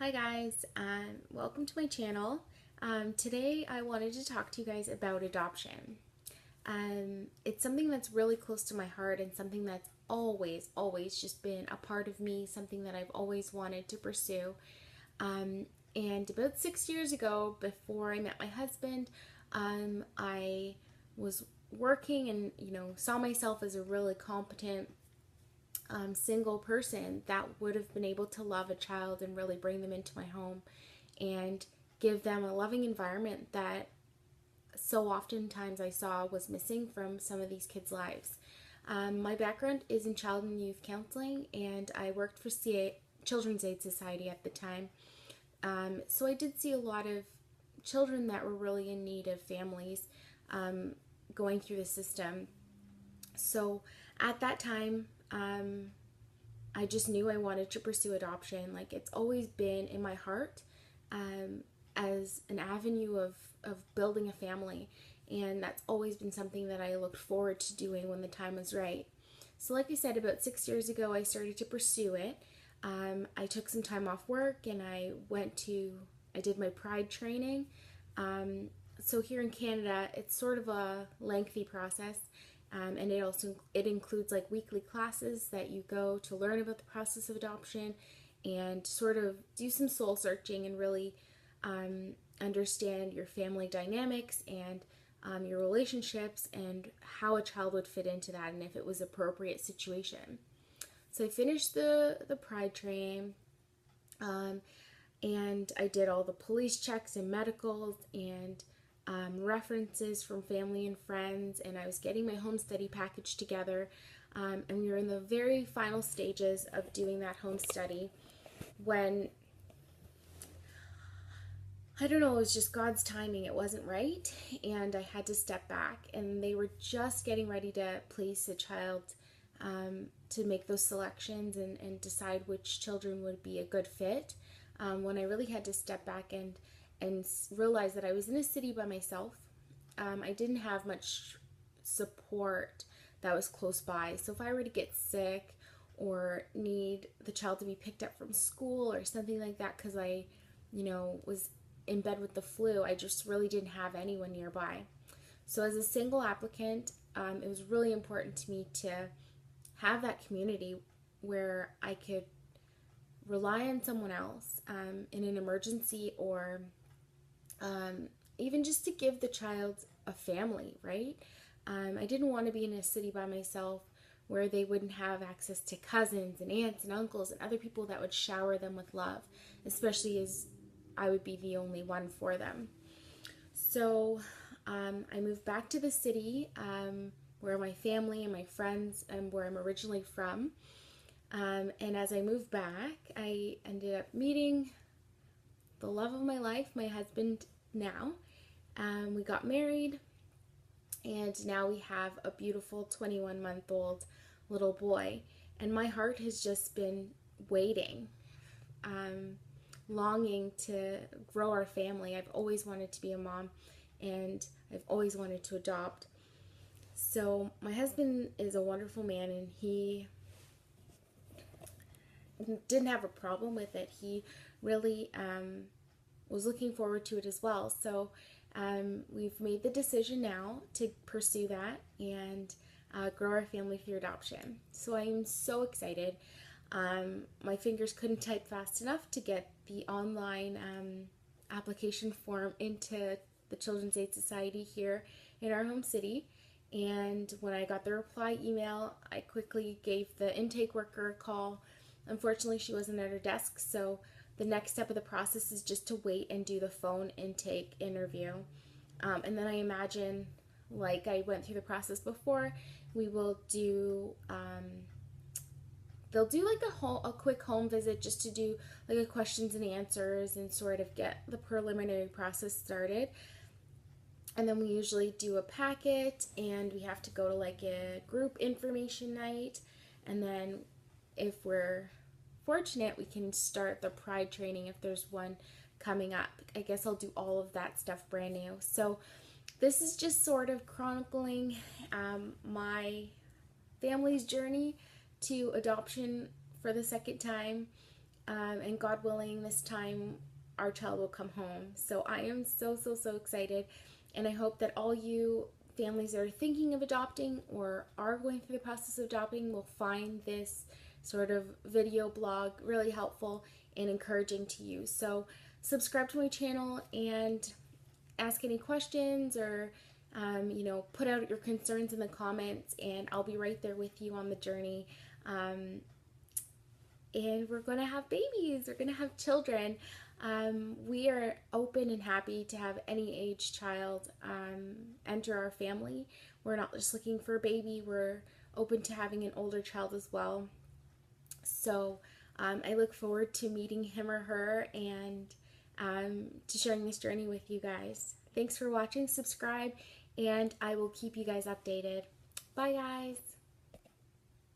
Hi guys, welcome to my channel. Today I wanted to talk to you guys about adoption. It's something that's really close to my heart and something that's always just been a part of me, something that I've always wanted to pursue. Um, and about 6 years ago, before I met my husband, I was working and saw myself as a really competent single person that would have been able to love a child and really bring them into my home and give them a loving environment that so oftentimes I saw was missing from some of these kids' lives. My background is in child and youth counseling, and I worked for Children's Aid Society at the time. So I did see a lot of children that were really in need of families going through the system. So at that time, I just knew I wanted to pursue adoption. Like, it's always been in my heart as an avenue of building a family. And that's always been something that I looked forward to doing when the time was right. So, like I said, about 6 years ago, I started to pursue it. I took some time off work and I did my Pride training. So here in Canada, it's sort of a lengthy process. And it includes like weekly classes that you go to learn about the process of adoption and sort of do some soul searching and really understand your family dynamics and your relationships and how a child would fit into that and if it was appropriate situation. So I finished the Pride training, and I did all the police checks and medicals and references from family and friends, and I was getting my home study package together. And we were in the very final stages of doing that home study when, I don't know, it was just God's timing. It wasn't right, and I had to step back. And they were just getting ready to place a child to make those selections and decide which children would be a good fit. When I really had to step back and realize that I was in a city by myself. I didn't have much support that was close by. So if I were to get sick or need the child to be picked up from school or something like that because I, was in bed with the flu, I just really didn't have anyone nearby. So as a single applicant, it was really important to me to have that community where I could rely on someone else in an emergency or even just to give the child a family, right? I didn't want to be in a city by myself where they wouldn't have access to cousins and aunts and uncles and other people that would shower them with love, especially as I would be the only one for them. So I moved back to the city where my family and my friends and where I'm originally from. And as I moved back, I ended up meeting the love of my life, my husband now. We got married, and now we have a beautiful 21-month-old little boy. And my heart has just been waiting, longing to grow our family. I've always wanted to be a mom, and I've always wanted to adopt. So my husband is a wonderful man, and he didn't have a problem with it. He really was looking forward to it as well. So we've made the decision now to pursue that and grow our family through adoption. So I'm so excited. My fingers couldn't type fast enough to get the online application form into the Children's Aid Society here in our home city. And when I got the reply email, I quickly gave the intake worker a call. Unfortunately, she wasn't at her desk, so the next step of the process is just to wait and do the phone intake interview. And then I imagine, like I went through the process before, we will do, they'll do like a quick home visit just to do like a questions and answers and sort of get the preliminary process started. And then we usually do a packet, and we have to go to like a group information night. And then if we're fortunate, we can start the Pride training if there's one coming up. I guess I'll do all of that stuff brand new. So this is just sort of chronicling my family's journey to adoption for the second time. and God willing, this time our child will come home. So I am so, so, so excited. And I hope that all you families that are thinking of adopting or are going through the process of adopting will find this sort of video blog really helpful and encouraging to you. So subscribe to my channel and ask any questions, or put out your concerns in the comments, and I'll be right there with you on the journey. And we're going to have babies, we're going to have children. We are open and happy to have any age child enter our family. We're not just looking for a baby, we're open to having an older child as well. So I look forward to meeting him or her, and to sharing this journey with you guys. Thanks for watching, subscribe, and I will keep you guys updated. Bye guys!